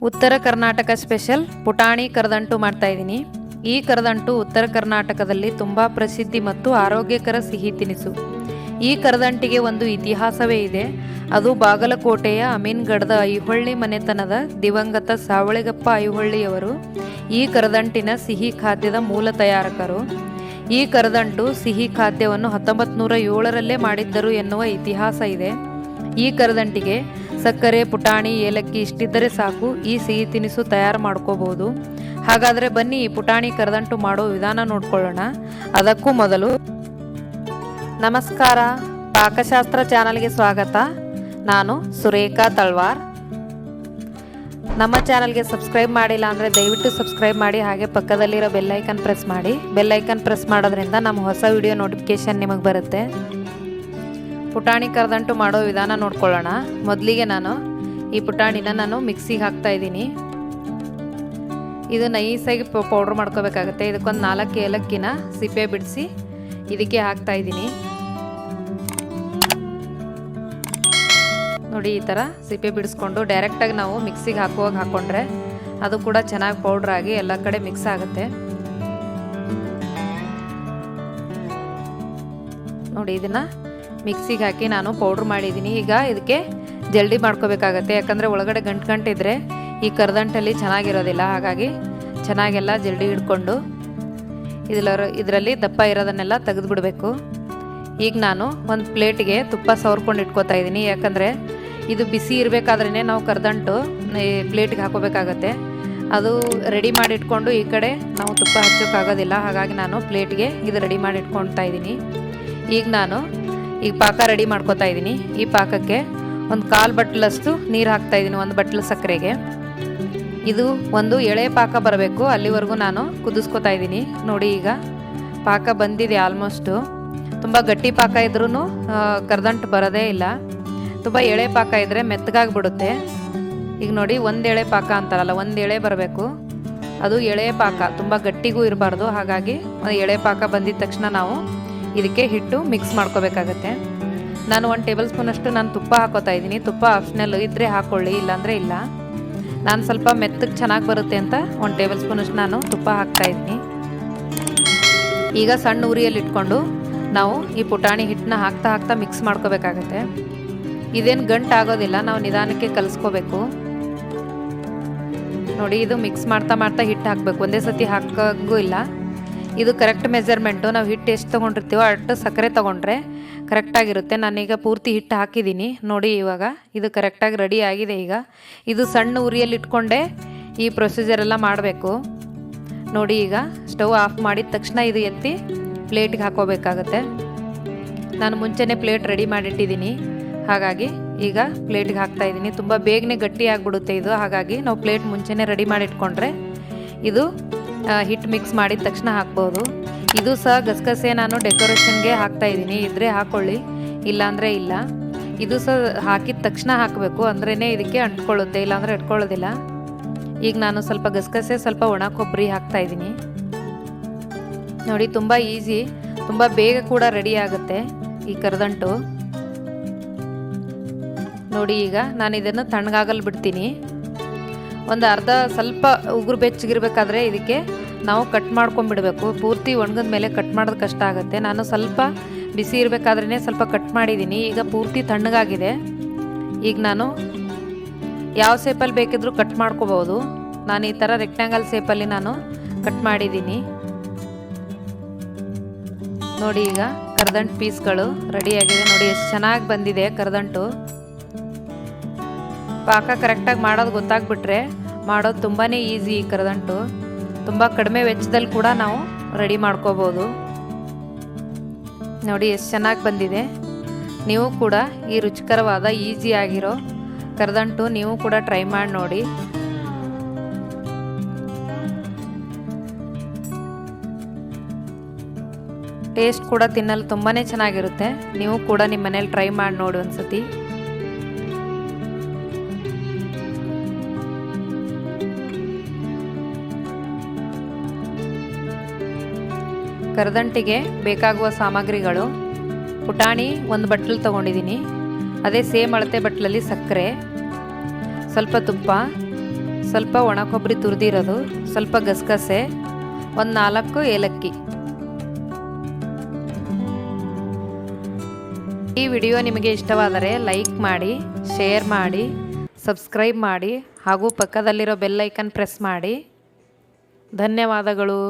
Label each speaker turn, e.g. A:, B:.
A: ಉತ್ತರ ಕರ್ನಾಟಕ ಸ್ಪೆಷಲ್ ಪುಟಾಣಿ ಕರದಂಟು ಮಾಡ್ತಾ ಇದ್ದೀನಿ. ಈ ಕರದಂಟು ಉತ್ತರ ಕರ್ನಾಟಕದಲ್ಲಿ ತುಂಬ ಪ್ರಸಿದ್ಧಿ ಮತ್ತು ಆರೋಗ್ಯಕರ ಸಿಹಿ ತಿನಿಸು. ಈ ಕರದಂಟಿಗೆ ಒಂದು ಇತಿಹಾಸವೇ ಇದೆ. ಅದು ಬಾಗಲಕೋಟೆಯ ಅಮೀನ್ಗಡದ ಐಹೊಳ್ಳಿ ಮನೆತನದ ದಿವಂಗತ ಸಾವಳಿಗಪ್ಪ ಐಹೊಳ್ಳಿಯವರು ಈ ಕರದಂಟಿನ ಸಿಹಿ ಖಾದ್ಯದ ಮೂಲ ತಯಾರಕರು. ಈ ಕರದಂಟು ಸಿಹಿ ಖಾದ್ಯವನ್ನು 1907ರಲ್ಲೇ ಮಾಡಿದ್ದರು ಎನ್ನುವ ಇತಿಹಾಸ ಇದೆ. ಈ ಕರದಂಟಿಗೆ ಸಕ್ಕರೆ, ಪುಟಾಣಿ, ಏಲಕ್ಕಿ ಇಷ್ಟಿದ್ದರೆ ಸಾಕು ಈ ಸಿಹಿ ತಿನಿಸು ತಯಾರು ಮಾಡ್ಕೋಬಹುದು. ಹಾಗಾದರೆ ಬನ್ನಿ ಈ ಪುಟಾಣಿ ಕರದಂಟು ಮಾಡೋ ವಿಧಾನ ನೋಡ್ಕೊಳ್ಳೋಣ. ಅದಕ್ಕೂ ಮೊದಲು ನಮಸ್ಕಾರ, ಪಾಕಶಾಸ್ತ್ರ ಚಾನಲ್ಗೆ ಸ್ವಾಗತ. ನಾನು ಸುರೇಖಾ ತಳ್ವಾರ್. ನಮ್ಮ ಚಾನಲ್ಗೆ ಸಬ್ಸ್ಕ್ರೈಬ್ ಮಾಡಿಲ್ಲ ಅಂದರೆ ದಯವಿಟ್ಟು ಸಬ್ಸ್ಕ್ರೈಬ್ ಮಾಡಿ, ಹಾಗೆ ಪಕ್ಕದಲ್ಲಿರೋ ಬೆಲ್ಲೈಕನ್ ಪ್ರೆಸ್ ಮಾಡಿ. ಬೆಲ್ಲೈಕನ್ ಪ್ರೆಸ್ ಮಾಡೋದ್ರಿಂದ ನಮ್ಮ ಹೊಸ ವಿಡಿಯೋ ನೋಟಿಫಿಕೇಷನ್ ನಿಮಗೆ ಬರುತ್ತೆ. ಪುಟಾಣಿ ಕರದಂಟು ಮಾಡೋ ವಿಧಾನ ನೋಡ್ಕೊಳ್ಳೋಣ. ಮೊದಲಿಗೆ ನಾನು ಈ ಪುಟಾಣಿನ ಮಿಕ್ಸಿಗೆ ಹಾಕ್ತಾ ಇದ್ದೀನಿ. ಇದು ನೈಸಾಗಿ ಪೌಡ್ರ್ ಮಾಡ್ಕೋಬೇಕಾಗತ್ತೆ. ಇದಕ್ಕೊಂದು 4 ಏಲಕ್ಕಿನ ಸಿಪ್ಪೆ ಬಿಡಿಸಿ ಇದಕ್ಕೆ ಹಾಕ್ತಾ ಇದ್ದೀನಿ. ನೋಡಿ, ಈ ಥರ ಸಿಪ್ಪೆ ಬಿಡಿಸ್ಕೊಂಡು ಡೈರೆಕ್ಟಾಗಿ ನಾವು ಮಿಕ್ಸಿಗೆ ಹಾಕೊಂಡ್ರೆ ಅದು ಕೂಡ ಚೆನ್ನಾಗಿ ಪೌಡ್ರ್ ಆಗಿ ಎಲ್ಲ ಕಡೆ ಮಿಕ್ಸ್ ಆಗುತ್ತೆ. ನೋಡಿ, ಇದನ್ನು ಮಿಕ್ಸಿಗೆ ಹಾಕಿ ನಾನು ಪೌಡ್ರ್ ಮಾಡಿದ್ದೀನಿ. ಈಗ ಇದಕ್ಕೆ ಜಲ್ದಿ ಮಾಡ್ಕೋಬೇಕಾಗತ್ತೆ, ಯಾಕಂದರೆ ಒಳಗಡೆ ಗಂಟಿದ್ರೆ ಈ ಕರದಂಟಲ್ಲಿ ಚೆನ್ನಾಗಿರೋದಿಲ್ಲ. ಹಾಗಾಗಿ ಚೆನ್ನಾಗೆಲ್ಲ ಜಲ್ದಿ ಹಿಡ್ಕೊಂಡು ಇದರಲ್ಲಿ ದಪ್ಪ ಇರೋದನ್ನೆಲ್ಲ ತೆಗೆದುಬಿಡಬೇಕು. ಈಗ ನಾನು ಒಂದು ಪ್ಲೇಟಿಗೆ ತುಪ್ಪ ಸವರ್ಕೊಂಡು ಇಟ್ಕೋತಾ ಇದ್ದೀನಿ, ಯಾಕಂದರೆ ಇದು ಬಿಸಿ ಇರಬೇಕಾದ್ರೇ ನಾವು ಕರದಂಟು ಪ್ಲೇಟಿಗೆ ಹಾಕೋಬೇಕಾಗತ್ತೆ. ಅದು ರೆಡಿ ಮಾಡಿ ಇಟ್ಕೊಂಡು ಈ ಕಡೆ ನಾವು ತುಪ್ಪ ಹಚ್ಚೋಕ್ಕಾಗೋದಿಲ್ಲ. ಹಾಗಾಗಿ ನಾನು ಪ್ಲೇಟ್ಗೆ ಇದು ರೆಡಿ ಮಾಡಿ ಇಟ್ಕೊಳ್ತಾ ಇದ್ದೀನಿ. ಈಗ ಪಾಕ ರೆಡಿ ಮಾಡ್ಕೋತಾ ಇದ್ದೀನಿ. ಈ ಪಾಕಕ್ಕೆ ಒಂದು 1/4 ಬಟ್ಲಷ್ಟು ನೀರು ಹಾಕ್ತಾ ಇದ್ದೀನಿ, 1 ಬಟ್ಲು ಸಕ್ಕರೆಗೆ. ಇದು ಒಂದು ಎಳೆ ಪಾಕ ಬರಬೇಕು, ಅಲ್ಲಿವರೆಗೂ ನಾನು ಕುದಿಸ್ಕೋತಾ ಇದ್ದೀನಿ. ನೋಡಿ, ಈಗ ಪಾಕ ಬಂದಿದೆ ಆಲ್ಮೋಸ್ಟು. ತುಂಬ ಗಟ್ಟಿ ಪಾಕ ಇದ್ರೂ ಕರದಂಟು ಬರೋದೇ ಇಲ್ಲ. ತುಂಬ ಎಳೆ ಪಾಕ ಇದ್ದರೆ ಮೆತ್ತಗಾಗ್ಬಿಡುತ್ತೆ. ಈಗ ನೋಡಿ, 1 ಎಳೆ ಪಾಕ ಅಂತಾರಲ್ಲ, 1 ಎಳೆ ಬರಬೇಕು. ಅದು ಎಳೆ ಪಾಕ, ತುಂಬ ಗಟ್ಟಿಗೂ ಇರಬಾರ್ದು. ಹಾಗಾಗಿ ಎಳೆ ಪಾಕ ಬಂದಿದ ತಕ್ಷಣ ನಾವು ಇದಕ್ಕೆ ಹಿಟ್ಟು ಮಿಕ್ಸ್ ಮಾಡ್ಕೋಬೇಕಾಗತ್ತೆ. ನಾನು 1 ಟೇಬಲ್ ಸ್ಪೂನಷ್ಟು ತುಪ್ಪ ಹಾಕೋತಾ ಇದ್ದೀನಿ. ತುಪ್ಪ ಆಪ್ಷನಲ್ ಇದ್ದರೆ ಹಾಕ್ಕೊಳ್ಳಿ, ಇಲ್ಲಾಂದರೆ ಇಲ್ಲ. ನಾನು ಸ್ವಲ್ಪ ಮೆತ್ತಗೆ ಚೆನ್ನಾಗಿ ಬರುತ್ತೆ ಅಂತ 1 ಟೇಬಲ್ ಸ್ಪೂನಷ್ಟು ನಾನು ತುಪ್ಪ ಹಾಕ್ತಾ ಇದ್ದೀನಿ. ಈಗ ಸಣ್ಣ ಉರಿಯಲ್ಲಿ ಇಟ್ಕೊಂಡು ನಾವು ಈ ಪುಟಾಣಿ ಹಿಟ್ಟನ್ನ ಹಾಕ್ತಾ ಮಿಕ್ಸ್ ಮಾಡ್ಕೋಬೇಕಾಗತ್ತೆ. ಇದೇನು ಗಂಟು ಆಗೋದಿಲ್ಲ, ನಾವು ನಿಧಾನಕ್ಕೆ ಕಲಿಸ್ಕೋಬೇಕು. ನೋಡಿ, ಇದು ಮಿಕ್ಸ್ ಮಾಡ್ತಾ ಹಿಟ್ಟು ಹಾಕಬೇಕು, ಒಂದೇ ಸತಿ ಹಾಕೋಂಗೂ ಇಲ್ಲ. ಇದು ಕರೆಕ್ಟ್ ಮೆಜರ್ಮೆಂಟು. ನಾವು ಹಿಟ್ಟು ಎಷ್ಟು ತೊಗೊಂಡಿರ್ತೀವೋ ಅಷ್ಟು ಸಕ್ಕರೆ ತೊಗೊಂಡ್ರೆ ಕರೆಕ್ಟಾಗಿರುತ್ತೆ. ನಾನೀಗ ಪೂರ್ತಿ ಹಿಟ್ಟು ಹಾಕಿದ್ದೀನಿ. ನೋಡಿ, ಇವಾಗ ಇದು ಕರೆಕ್ಟಾಗಿ ರೆಡಿ ಆಗಿದೆ. ಈಗ ಇದು ಸಣ್ಣ ಉರಿಯಲ್ಲಿ ಇಟ್ಕೊಂಡೆ ಈ ಪ್ರೊಸೀಜರೆಲ್ಲ ಮಾಡಬೇಕು. ನೋಡಿ, ಈಗ ಸ್ಟವ್ ಆಫ್ ಮಾಡಿದ ತಕ್ಷಣ ಇದು ಎತ್ತಿ ಪ್ಲೇಟಿಗೆ ಹಾಕೋಬೇಕಾಗತ್ತೆ. ನಾನು ಮುಂಚೆನೇ ಪ್ಲೇಟ್ ರೆಡಿ ಮಾಡಿಟ್ಟಿದ್ದೀನಿ, ಹಾಗಾಗಿ ಈಗ ಪ್ಲೇಟಿಗೆ ಹಾಕ್ತಾಯಿದ್ದೀನಿ. ತುಂಬ ಬೇಗನೆ ಗಟ್ಟಿ ಆಗಿಬಿಡುತ್ತೆ ಇದು. ಹಾಗಾಗಿ ನಾವು ಪ್ಲೇಟ್ ಮುಂಚೆನೇ ರೆಡಿ ಮಾಡಿಟ್ಕೊಂಡ್ರೆ ಇದು ಹಿಟ್ಟು ಮಿಕ್ಸ್ ಮಾಡಿದ ತಕ್ಷಣ ಹಾಕ್ಬೋದು. ಇದು ಸಹ ಗಸಗಸೆ ನಾನು ಡೆಕೋರೇಷನ್ಗೆ ಹಾಕ್ತಾಯಿದ್ದೀನಿ, ಇದ್ದರೆ ಹಾಕ್ಕೊಳ್ಳಿ, ಇಲ್ಲಾಂದರೆ ಇಲ್ಲ. ಇದು ಸಹ ಹಾಕಿದ ತಕ್ಷಣ ಹಾಕಬೇಕು, ಅಂದ್ರೇ ಇದಕ್ಕೆ ಅಂಟ್ಕೊಳ್ಳುತ್ತೆ, ಇಲ್ಲಾಂದರೆ ಇಟ್ಕೊಳ್ಳೋದಿಲ್ಲ. ಈಗ ನಾನು ಸ್ವಲ್ಪ ಗಸಗಸೆ, ಸ್ವಲ್ಪ ಒಣ ಕೊಬ್ಬರಿ ಹಾಕ್ತಾಯಿದ್ದೀನಿ. ನೋಡಿ, ತುಂಬ ಈಸಿ, ತುಂಬ ಬೇಗ ಕೂಡ ರೆಡಿ ಆಗುತ್ತೆ ಈ ಕರದಂಟು. ನೋಡಿ, ಈಗ ನಾನು ಇದನ್ನು ತಣ್ಣಗಾಗಲು ಬಿಡ್ತೀನಿ. ಒಂದು ಅರ್ಧ ಸ್ವಲ್ಪ ಉಗುರು ಬೆಚ್ಚಗಿರ್ಬೇಕಾದ್ರೆ ಇದಕ್ಕೆ ನಾವು ಕಟ್ ಮಾಡ್ಕೊಂಡ್ಬಿಡಬೇಕು. ಪೂರ್ತಿ ಒಣಗಿದ ಮೇಲೆ ಕಟ್ ಮಾಡೋದು ಕಷ್ಟ ಆಗುತ್ತೆ. ನಾನು ಸ್ವಲ್ಪ ಬಿಸಿ ಇರಬೇಕಾದ್ರೇ ಸ್ವಲ್ಪ ಕಟ್ ಮಾಡಿದ್ದೀನಿ. ಈಗ ಪೂರ್ತಿ ತಣ್ಣಗಾಗಿದೆ. ಈಗ ನಾನು ಯಾವ ಶೇಪಲ್ಲಿ ಬೇಕಿದ್ರೂ ಕಟ್ ಮಾಡ್ಕೋಬೋದು. ನಾನು ಈ ಥರ ರೆಕ್ಟ್ಯಾಂಗಲ್ ಶೇಪಲ್ಲಿ ನಾನು ಕಟ್ ಮಾಡಿದ್ದೀನಿ. ನೋಡಿ, ಈಗ ಕರದಂಟು ಪೀಸ್ಗಳು ರೆಡಿಯಾಗಿದೆ. ನೋಡಿ, ಎಷ್ಟು ಚೆನ್ನಾಗಿ ಬಂದಿದೆ ಕರದಂಟು. ಪಾಕ ಕರೆಕ್ಟಾಗಿ ಮಾಡೋದು ಗೊತ್ತಾಗ್ಬಿಟ್ರೆ ಮಾಡೋದು ತುಂಬಾ ಈಸಿ. ಈ ಕರದಂಟು ತುಂಬ ಕಡಿಮೆ ವೆಚ್ಚದಲ್ಲಿ ಕೂಡ ನಾವು ರೆಡಿ ಮಾಡ್ಕೋಬೋದು. ನೋಡಿ, ಎಷ್ಟು ಚೆನ್ನಾಗಿ ಬಂದಿದೆ. ನೀವು ಕೂಡ ಈ ರುಚಿಕರವಾದ ಈಸಿ ಆಗಿರೋ ಕರದಂಟು ನೀವು ಕೂಡ ಟ್ರೈ ಮಾಡಿ ನೋಡಿ. ಟೇಸ್ಟ್ ಕೂಡ ತಿನ್ನಲು ತುಂಬಾ ಚೆನ್ನಾಗಿರುತ್ತೆ. ನೀವು ಕೂಡ ನಿಮ್ಮ ಮನೇಲಿ ಟ್ರೈ ಮಾಡಿ ನೋಡಿ ಒಂದ್ಸತಿ. ಕರದಂಟಿಗೆ ಬೇಕಾಗುವ ಸಾಮಗ್ರಿಗಳು: ಪುಟಾಣಿ 1 ಬಟ್ಲು ತೊಗೊಂಡಿದ್ದೀನಿ, ಅದೇ ಸೇಮ್ ಅಳತೆ ಬಟ್ಲಲ್ಲಿ ಸಕ್ಕರೆ, ಸ್ವಲ್ಪ ತುಪ್ಪ, ಸ್ವಲ್ಪ ಒಣ ಕೊಬ್ಬರಿ ತುರಿದಿರೋದು, ಸ್ವಲ್ಪ ಗಸಗಸೆ, ಒಂದು 4 ಏಲಕ್ಕಿ. ಈ ವಿಡಿಯೋ ನಿಮಗೆ ಇಷ್ಟವಾದರೆ ಲೈಕ್ ಮಾಡಿ, ಶೇರ್ ಮಾಡಿ, ಸಬ್ಸ್ಕ್ರೈಬ್ ಮಾಡಿ ಹಾಗೂ ಪಕ್ಕದಲ್ಲಿರೋ ಬೆಲ್ ಐಕನ್ ಪ್ರೆಸ್ ಮಾಡಿ. ಧನ್ಯವಾದಗಳು.